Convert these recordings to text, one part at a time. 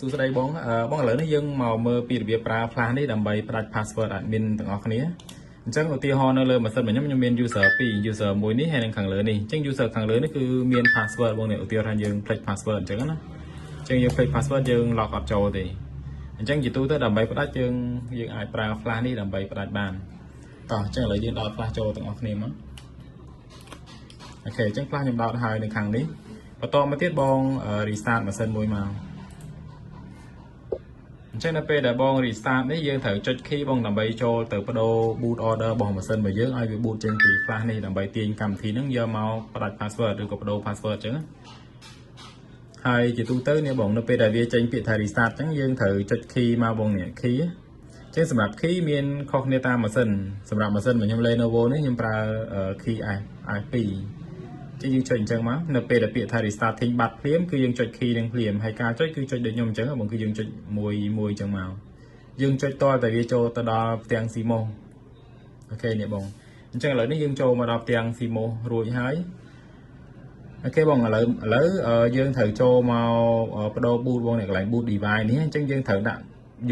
សួស្តីបងបងឥឡូវនេះយើងមកមើលពីរបៀបប្រើ Flash នេះដើម្បីផ្ដាច់ password admin ទាំងអស់គ្នាអញ្ចឹងឧទាហរណ៍នៅលើម៉ាស៊ីនរបស់ខ្ញុំមាន user 2 user មួយនេះហើយនឹងខាងលើនេះអញ្ចឹង user ខាងលើនេះគឺមាន password បងនេះឧទាហរណ៍ថាយើងភ្លេច password អញ្ចឹងណាអញ្ចឹងយើងភ្លេច password យើង log អត់ចូលទេអញ្ចឹងជាទូទៅដើម្បីផ្ដាច់យើងអាចប្រើ Flash នេះដើម្បីផ្ដាច់បានតោះអញ្ចឹងឥឡូវយើងដោត Flash ចូលទាំងអស់គ្នាមកអូខេអញ្ចឹង Flash ខ្ញុំដោតហើយនៅខាងនេះបន្តមកទៀតបង restart ម៉ាស៊ីនមួយមកអញ្ចឹងនៅពេលដែលបង restart នេះយើងត្រូវចុច key បងដើម្បីចូលទៅបដូរ boot order របស់ម៉ាស៊ីនរបស់យើងឲ្យវា boot ចេញពី Flash នេះដើម្បីទាញកម្មវិធីហ្នឹងយកមកផ្ដាច់ password ឬក៏បដូរ password អញ្ចឹងហើយជាទូទៅនេះបងនៅពេលដែលវាចេញពាក្យថា restart អញ្ចឹងយើងត្រូវចុច key មកបងនេះ key អញ្ចឹងសម្រាប់ key មានខុសគ្នាតាមម៉ាស៊ីនសម្រាប់ម៉ាស៊ីនរបស់ខ្ញុំ Lenovo នេះខ្ញុំប្រើ key F2 ចឹងយើងចុចអញ្ចឹងមកនៅពេលដែលពាក្យថា restarting បាត់ភ្លាមគឺយើងចុច key នឹងភ្លាមហើយការចុចគឺចុចដូចខ្ញុំអញ្ចឹងបងគឺយើងចុចមួយអញ្ចឹងមកយើងចុចតតែវាចូលទៅដល់ផ្ទាំង CMOS អូខេនេះបងអញ្ចឹងឥឡូវនេះយើងចូលមកដល់ផ្ទាំង CMOS រួចហើយអូខេបងឥឡូវយើងត្រូវចូលមកបដូរ boot បងនេះកន្លែង boot device នេះអញ្ចឹងយើងត្រូវដាក់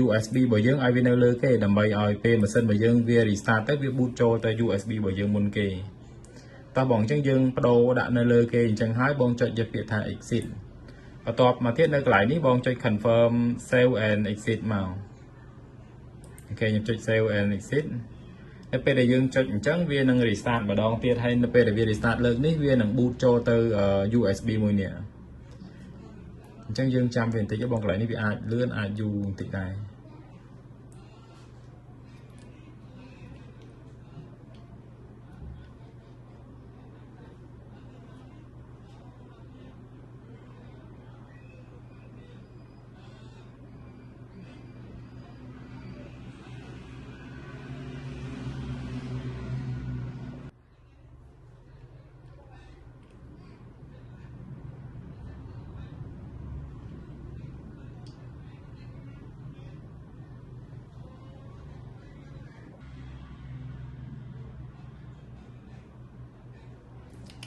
USB របស់យើងឲ្យវានៅលើគេដើម្បីឲ្យពេលម៉ាស៊ីនរបស់យើងវា restart ទៅវា boot ចូលទៅ USB របស់យើងមុនគេតើបងអញ្ចឹងយើងបដូរដាក់នៅលើគេអញ្ចឹងហើយបងចុចយកពាក្យថា exit បន្ទាប់មកទៀតនៅកន្លែងនេះបងចុច confirm save and exit មកអូខេខ្ញុំចុច save and exit នៅពេលដែលយើងចុចអញ្ចឹងវានឹង restart ម្ដងទៀតហើយនៅពេលដែលវា restart លើកនេះវានឹង boot ចូលទៅ USB មួយនេះអញ្ចឹងយើងចាំវាបន្តិចបងកន្លែងនេះវាអាចលឿនអាចយូរបន្តិចដែរ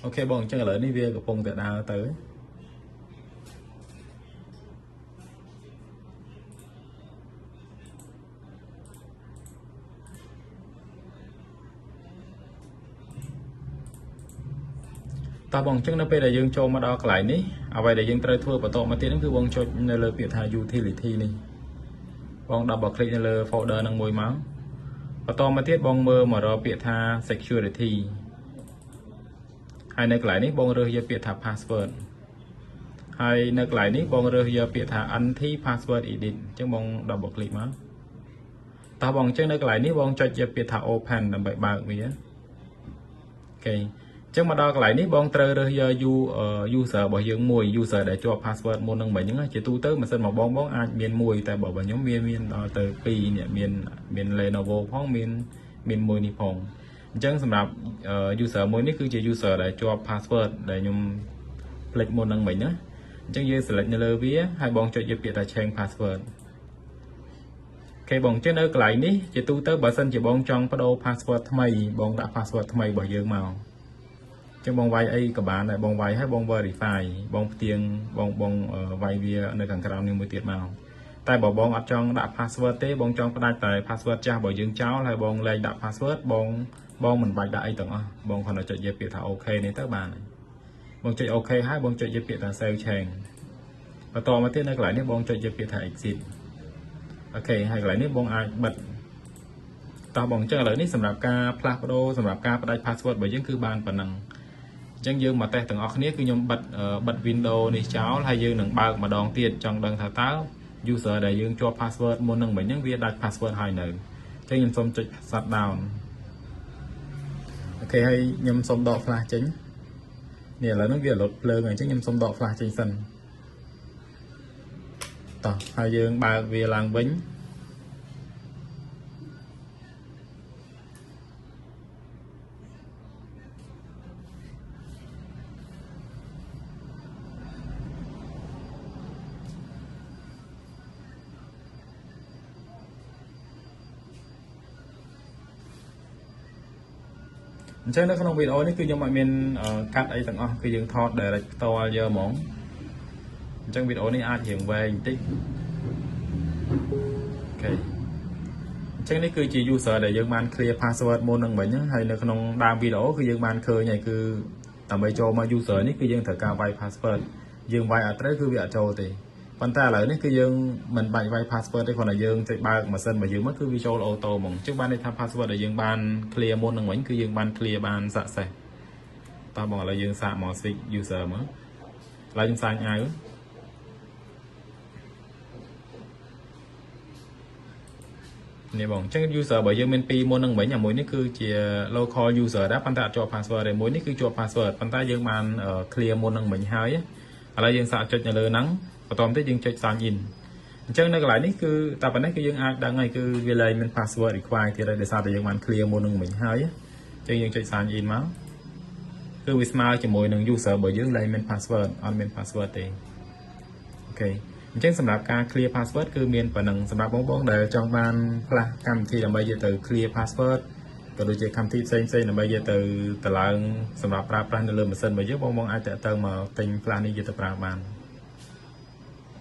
អូខេបងអញ្ចឹងឥឡូវនេះវាកំពុងតែដើរទៅតោះបងអញ្ចឹងនៅពេលដែលយើងចូលមកដល់កន្លែងនេះអ្វីដែលយើងត្រូវធ្វើបន្តមកទៀតហ្នឹងគឺបងចុចនៅលើពាក្យថា utility នេះបង double click នៅលើ folder ហ្នឹងមួយមកបន្តមកទៀតបងមើលមករកពាក្យថា security ហើយនៅកន្លែងនេះបងរើសយកពាក្យថា password ហើយនៅកន្លែងនេះបងរើសយកពាក្យថា anti password edit អញ្ចឹងបង double click មកតោះបងអញ្ចឹងនៅកន្លែងនេះបងចុចយកពាក្យថា open ដើម្បីបើកវាអូខេអញ្ចឹងមកដល់កន្លែងនេះបងត្រូវរើសយក user របស់យើងមួយ user ដែលជាប់ password មុននឹងមិញហ្នឹងជាទូទៅម៉ាស៊ីនរបស់បងអាចមានមួយតែបើខ្ញុំមានដល់ទៅ2នេះមាន Lenovo ផងមានមួយនេះផងអញ្ចឹងសម្រាប់ user មួយនេះគឺជា user ដែលជាប់ password ដែលខ្ញុំភ្លេចមុននឹងមិញណាអញ្ចឹងយើង select នៅលើវាហើយបងចុចយកពាក្យថា change password អូខេបងអញ្ចឹងនៅកន្លែងនេះជាទូទៅបើសិនជាបងចង់បដូរ password ថ្មីបងដាក់ password ថ្មីរបស់យើងមកអញ្ចឹងបងវាយអីក៏បានដែរបងវាយហើយបង verify បងផ្ទៀងបងវាយវានៅខាងក្រោមនេះមួយទៀតមកតែបើបងអត់ចង់ដាក់ password ទេបងចង់ផ្ដាច់តែ password ចាស់របស់យើងចោលហើយបងលែងដាក់ password បងមិនបាច់ដាក់អីទាំងអស់បងគ្រាន់តែចុចយកពាក្យថា OK នេះទៅបានហើយបងចុច OK ហើយបងចុចយកពាក្យថា save change បន្តមកទៀតនៅកន្លែងនេះបងចុចយកពាក្យថា exit អូខេហើយកន្លែងនេះបងអាចបិទតោះបងអញ្ចឹងឥឡូវនេះសម្រាប់ការផ្លាស់ប្ដូរសម្រាប់ការផ្ដាច់ password របស់យើងគឺបានប៉ុណ្ណឹងអញ្ចឹងយើងមកតេស្តទាំងអស់គ្នាគឺខ្ញុំបិទ window នេះចោលហើយយើងនឹងបើកម្ដងទៀតចង់ដឹងថាតើ user ដែលយើងជាប់ password មុននឹងមិញហ្នឹងវាដាច់ password ហើយនៅអញ្ចឹងខ្ញុំសូមចុច shut down អូខេហើយខ្ញុំសូមដក flash ចេញនេះឥឡូវហ្នឹងវាលុតភ្លើងហើយអញ្ចឹងខ្ញុំសូមដក flash ចេញសិនតោះហើយយើងបើកវាឡើងវិញអញ្ចឹងនៅក្នុងវីដេអូនេះគឺខ្ញុំអត់មានកាត់អីទាំងអស់គឺយើងថត direct ផ្ទាល់យកហ្មងអញ្ចឹងវីដេអូនេះអាចរៀងវែងបន្តិច ok ចឹងនេះគឺជា user ដែលយើងបាន clear password មុននឹងមិញហ្នឹងហើយនៅក្នុងដើមវីដេអូគឺយើងបានឃើញហើយគឺដើម្បីចូលមក user នេះគឺយើងត្រូវការវាយ password យើងវាយអត់ត្រូវគឺវាអត់ចូលទេប៉ុន្តែឥឡូវនេះគឺយើងមិនបាច់វាយ password ទេគ្រាន់តែយើងចុចបើកម៉ាស៊ីនរបស់យើងមកគឺវាចូល auto ហ្មងចឹងបានន័យថា password ដែលយើងបាន clear មុននឹងមិញគឺយើងបាន clear បាន success តោះបងឥឡូវយើងសាកមក switch user មកឥឡូវខ្ញុំសាញអាវនេះបងចឹង user របស់យើងមាន2មុននឹងមិញអាមួយនេះគឺជា local user ដែរប៉ុន្តែអត់ជាប់ password ទេមួយនេះគឺជាប់ password ប៉ុន្តែយើងបាន clear មុននឹងមិញហើយឥឡូវយើងសាកចុចនៅលើហ្នឹងបន្តមកទៀតយើងចុច sign in អញ្ចឹងនៅកន្លែងនេះគឺតែប៉ុណ្ណេះគឺយើងអាចដឹងហើយគឺវាលែងមាន password require ទៀតហើយដោយសារតែយើងបាន clear មុននឹងមិញហើយអញ្ចឹងយើងចុច sign in មកគឺវាស្មើជាមួយនឹង user របស់យើងលែងមាន password អត់មាន password ទេអូខេអញ្ចឹងសម្រាប់ការ clear password គឺមានប៉ុណ្ណឹងសម្រាប់បងដែលចង់បានផ្លាស់កម្មវិធីដើម្បីយកទៅ clear password ក៏ដូចជាកម្មវិធីផ្សេងៗដើម្បីយកទៅតម្លើងសម្រាប់ប្រើប្រាស់នៅលើម៉ាស៊ីនរបស់យើងបងអាចតាក់ទងមកទិញផ្លាស់នេះយកទៅប្រើបាន